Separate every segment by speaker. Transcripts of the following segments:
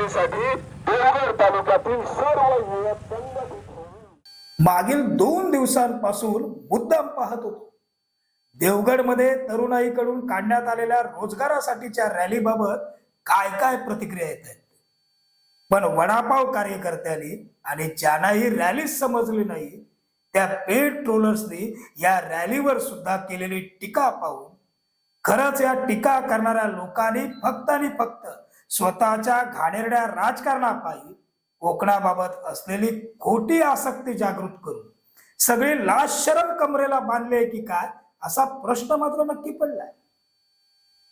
Speaker 1: रॅलीसाठी देवगड तालुक्यातील सर्व युवक संघटित होऊन
Speaker 2: मागील 2 दिवसांपासून मुद्दाम पाहत होतो देवगडमध्ये तरुणाईकडून काढण्यात आलेल्या रोजगारासाठीच्या रॅलीबाबत काय काय प्रतिक्रिया येत आहेत. पण वडापाव कार्यकर्त्यांनी आणि ज्यांनाही रॅली समजली नाही त्या पेड ट्रोलर्सनी या रॅलीवर सुद्धा केलेली टीका पाहून खरंच या टीका करणाऱ्या लोकांनी फक्त आणि फक्त स्वतःच्या घाणेरड्या राजकारणापायी कोकणाबाबत असलेली खोटी आसक्ती जागृत करून सगळी लाज शरम कमरेला बांधले की काय असा प्रश्न मात्र नक्की पडलाय.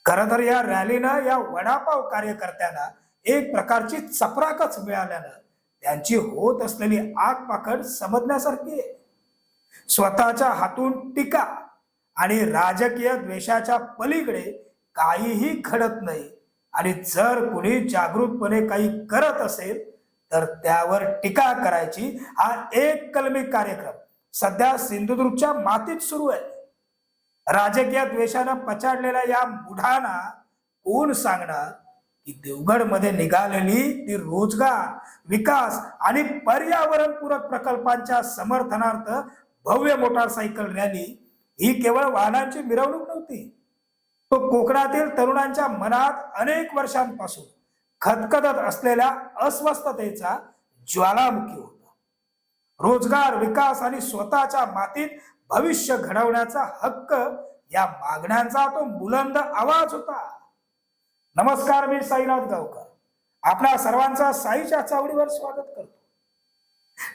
Speaker 2: खरं तर या रॅलीनं या वडापाव कार्यकर्त्यांना एक प्रकारची चपराकच मिळाल्यानं त्यांची होत असलेली आगपाखड समजण्यासारखी आहे. स्वतःच्या हातून टीका आणि राजकीय द्वेषाच्या पलीकडे काहीही घडत नाही आणि जर कुणी जागृतपणे काही करत असेल तर त्यावर टीका करायची हा एक कलमी कार्यक्रम सध्या सिंधुदुर्गच्या मातीत सुरू आहे. राजकीय द्वेषानं पछाडलेल्या या मुढांना कोण सांगणार की देवगडमध्ये निघालेली ती रोजगार विकास आणि पर्यावरणपूरक प्रकल्पांच्या समर्थनार्थ भव्य मोटारसायकल रॅली ही केवळ वाहनांची मिरवणूक नव्हती. तो कोकणातील तरुणांच्या मनात अनेक वर्षांपासून खदखदत असलेल्या अस्वस्थतेचा ज्वालामुखी होता. रोजगार विकास आणि स्वतःच्या मातीत भविष्य घडवण्याचा हक्क या मागण्यांचा तो बुलंद आवाज होता. नमस्कार, मी साईनाथ गावकर आपणा सर्वांचा साईच्या चावडीवर स्वागत करतो.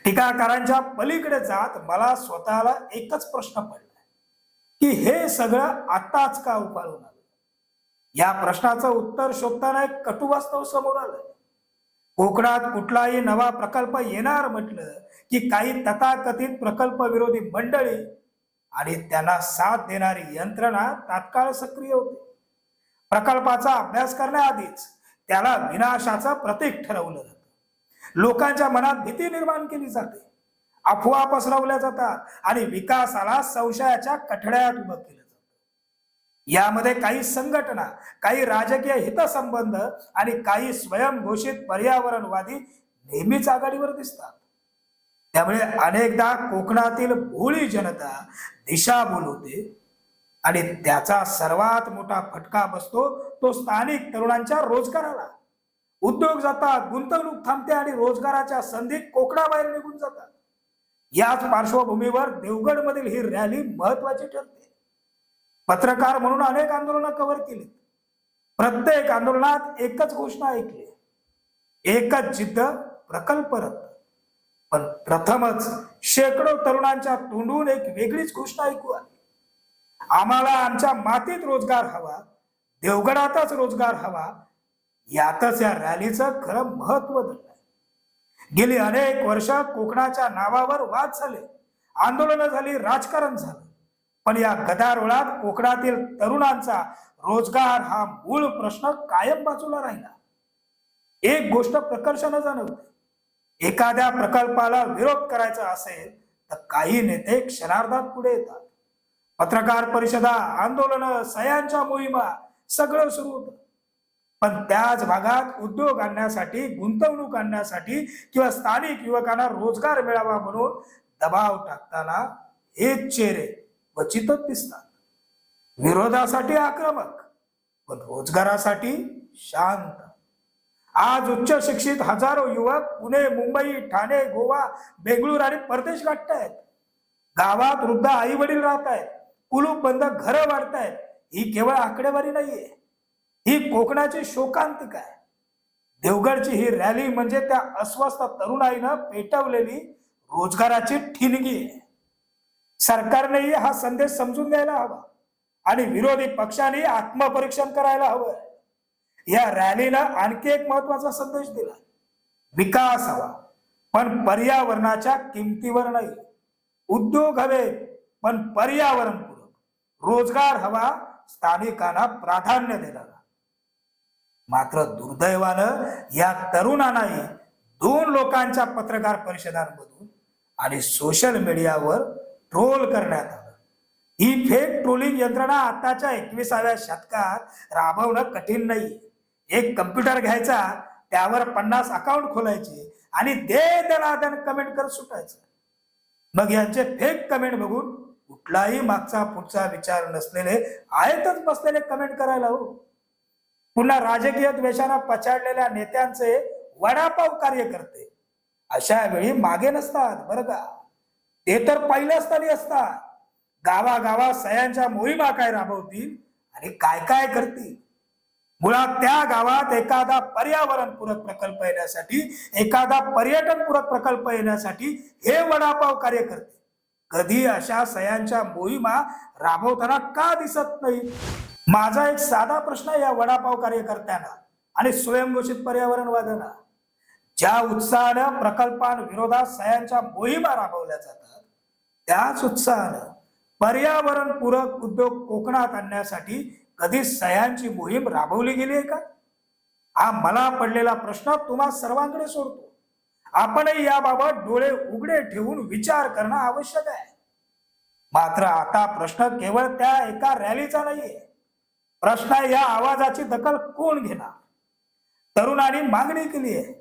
Speaker 2: टीकाकारांच्या पलीकडे जात मला स्वतःला एकच प्रश्न पडला की हे सगळं आताच का उभारून आलं. या प्रश्नाचं उत्तर शोधताना एक कटुवास्तव समोर आलं. कोकणात कुठलाही नवा प्रकल्प येणार म्हटलं की काही तथाकथित प्रकल्प विरोधी मंडळी आणि त्यांना साथ देणारी यंत्रणा तात्काळ सक्रिय होते. प्रकल्पाचा अभ्यास करण्याआधीच त्याला विनाशाचं प्रतीक ठरवलं जातं. लोकांच्या मनात भीती निर्माण केली जाते, अफवा पसरवल्या जातात आणि विकासाला संशयाच्या कठड्यात उभं केलं जातं. यामध्ये काही संघटना, काही राजकीय हितसंबंध आणि काही स्वयंघोषित पर्यावरणवादी नेहमीच आघाडीवर दिसतात. त्यामुळे अनेकदा कोकणातील भोळी जनता दिशाभूल होते आणि त्याचा सर्वात मोठा फटका बसतो तो स्थानिक तरुणांच्या रोजगाराला. उद्योग जातात, गुंतवणूक थांबते आणि रोजगाराच्या संधी कोकणाबाहेर निघून जातात. याच पार्श्वभूमीवर देवगडमधील ही रॅली महत्वाची ठरते. पत्रकार म्हणून अनेक आंदोलनं कव्हर केली. प्रत्येक आंदोलनात एकच घोषणा ऐकली, एकच जिद्द, प्रकल्प रद्द. पण प्रथमच शेकडो तरुणांच्या तोंडून एक वेगळीच घोषणा ऐकू आली. आम्हाला आमच्या मातीत रोजगार हवा, देवगडातच रोजगार हवा. यातच या रॅलीचं खरं महत्व दडलंय. गेली अनेक वर्ष कोकणाच्या नावावर वाद झाले, आंदोलनं झाली, राजकारण झालं. पण या गदारोळात कोकणातील तरुणांचा रोजगार हा मूळ प्रश्न कायम बाजूला राहिला. एक गोष्ट प्रकर्षानं जाणवते, एखाद्या प्रकल्पाला विरोध करायचा असेल तर काही नेते क्षणार्धात पुढे येतात. पत्रकार परिषदा, आंदोलनं, सह्यांच्या मोहिमा सगळं सुरू होतं. पण त्याच भागात उद्योग आणण्यासाठी, गुंतवणूक आणण्यासाठी किंवा स्थानिक युवकांना रोजगार मिळावा म्हणून दबाव टाकताना हेच चेहरे क्वचितच दिसतात. विरोधासाठी आक्रमक, पण रोजगारासाठी शांत. आज उच्च शिक्षित हजारो युवक पुणे, मुंबई, ठाणे, गोवा, बेंगळूर आणि परदेश गाठतायत. गावात वृद्ध आई वडील राहत आहेत, कुलूप बंद घरं वाढतायत. ही केवळ आकडेवारी नाहीये, ही कोकणाची शोकांतिका आहे. देवगडची ही रॅली म्हणजे त्या अस्वस्थ तरुणाईनं पेटवलेली रोजगाराची ठिणगी आहे. सरकारनेही हा संदेश समजून घ्यायला हवा आणि विरोधी पक्षांनी आत्मपरीक्षण करायला हवं. या रॅलीनं आणखी एक महत्वाचा संदेश दिला, विकास हवा पण पर्यावरणाच्या किमतीवर नाही. उद्योग हवे पण पर्यावरणपूरक. रोजगार हवा, स्थानिकांना प्राधान्य देणारा. मात्र दुर्दैवानं या तरुणांनाही 2 लोकांच्या पत्रकार परिषदांमधून आणि सोशल मीडियावर ट्रोल करण्यात आलं. ही फेक ट्रोलिंग यंत्रणा आताच्या 21व्या शतकात राबवणं कठीण नाही. एक कम्प्युटर घ्यायचा, त्यावर 50 अकाउंट खोलायचे आणि दे दनादन कमेंट करत सुटायचं. मग यांचे फेक कमेंट बघून कुठलाही मागचा पुढचा विचार नसलेले आहेतच बसलेले कमेंट करायला हो. पुन्हा राजकीय द्वेषाने पछाडलेल्या नेत्यांचे वडापाव कार्यकर्ते अशा वेळी मागे नसतात बरं का. ते तर पहिल्या स्थानी असतात. गावागावात सह्यांच्या मोहिमा काय राबवतील आणि काय काय करतील. मुळात त्या गावात एखादा पर्यावरणपूरक प्रकल्प येण्यासाठी, एखादा पर्यटनपूरक प्रकल्प येण्यासाठी हे वडापाव कार्यकर्ते कधी अशा सह्यांच्या मोहिमा राबवताना का दिसत नाही. माझा एक साधा प्रश्न या वडापाव कार्यकर्त्यांना आणि स्वयंघोषित पर्यावरणवाद्यांना, ज्या उत्साहानं प्रकल्पांविरोधात सह्यांच्या मोहिमा राबवल्या जातात त्याच उत्साहानं पर्यावरणपूरक उद्योग कोकणात आणण्यासाठी कधी सह्यांची मोहीम राबवली गेली आहे का. हा मला पडलेला प्रश्न तुम्हा सर्वांकडे सोडतो. आपणही याबाबत डोळे उघडे ठेवून विचार करणं आवश्यक आहे. मात्र आता प्रश्न केवळ त्या एका रॅलीचा नाहीये. प्रश्न आहे, या आवाजाची दखल कोण घेणार. तरुणांनी मागणी केली आहे.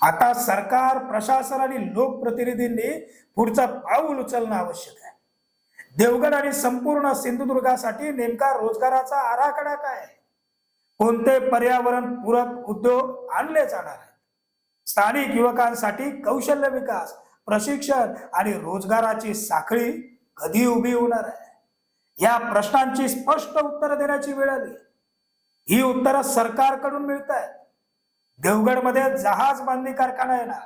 Speaker 2: आता सरकार, प्रशासन आणि लोकप्रतिनिधींनी पुढचं पाऊल उचलणं आवश्यक आहे. देवगड आणि संपूर्ण सिंधुदुर्गासाठी नेमका रोजगाराचा आराखडा काय, कोणते पर्यावरण पूरक उद्योग आणले जाणार आहेत, स्थानिक युवकांसाठी कौशल्य विकास, प्रशिक्षण आणि रोजगाराची साखळी कधी उभी होणार आहे. या प्रश्नांची स्पष्ट उत्तरं देण्याची वेळ आली. ही उत्तरं सरकारकडून मिळत आहेत. देवगडमध्ये जहाज बांधणी कारखाना येणार,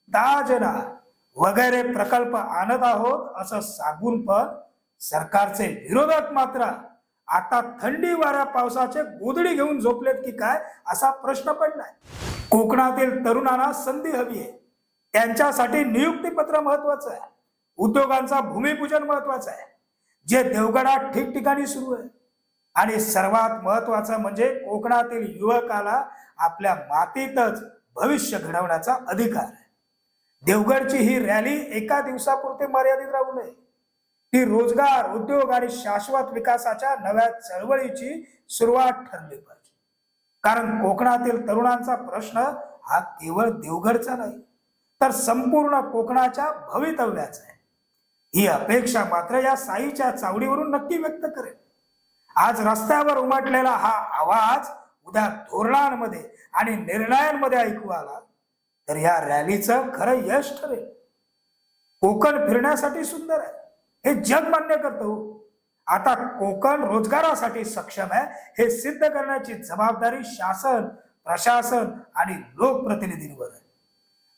Speaker 2: दाज येणार वगैरे प्रकल्प आणत आहोत असं सांगून पण सरकारचे विरोधक मात्र आता थंडी वाऱ्या पावसाचे गोधडी घेऊन झोपलेत की काय असा प्रश्न पडलाय. कोकणातील तरुणांना संधी हवी आहे. त्यांच्यासाठी नियुक्तीपत्र महत्वाचं आहे. उद्योगांचा भूमिपूजन महत्वाचं आहे, जे देवगडात ठिकठिकाणी सुरू आहे. आणि सर्वात महत्वाचं म्हणजे कोकणातील युवकाला आपल्या मातीतच भविष्य घडवण्याचा अधिकार आहे. देवगडची ही रॅली एका दिवसापुरते मर्यादित राहू नये. ती रोजगार, उद्योग आणि शाश्वत विकासाच्या नव्या चळवळीची सुरुवात ठरली पाहिजे. कारण कोकणातील तरुणांचा प्रश्न हा केवळ देवगडचा नाही, तर संपूर्ण कोकणाच्या भवितव्याचा आहे. ही अपेक्षा मात्र या साईच्या चावडीवरून नक्की व्यक्त करेल. आज रस्त्यावर उमटलेला हा आवाज उद्या धोरणांमध्ये आणि निर्णयांमध्ये ऐकू आला तर या रॅलीचं खरं यश ठरेल. कोकण फिरण्यासाठी सुंदर आहे हे जग मान्य करतो. आता कोकण रोजगारासाठी सक्षम आहे हे सिद्ध करण्याची जबाबदारी शासन, प्रशासन आणि लोकप्रतिनिधींवर आहे.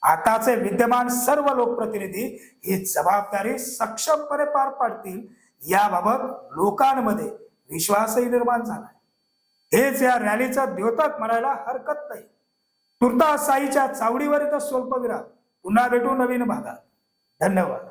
Speaker 2: आताचे विद्यमान सर्व लोकप्रतिनिधी ही जबाबदारी सक्षमपणे पार पाडतील याबाबत लोकांमध्ये विश्वासही निर्माण झाला. हेच या रॅलीचं द्योतक म्हणायला हरकत नाही. तुर्तास साईच्या चावडीवर इथं स्वल्पविराम. पुन्हा भेटू नवीन भागात. धन्यवाद.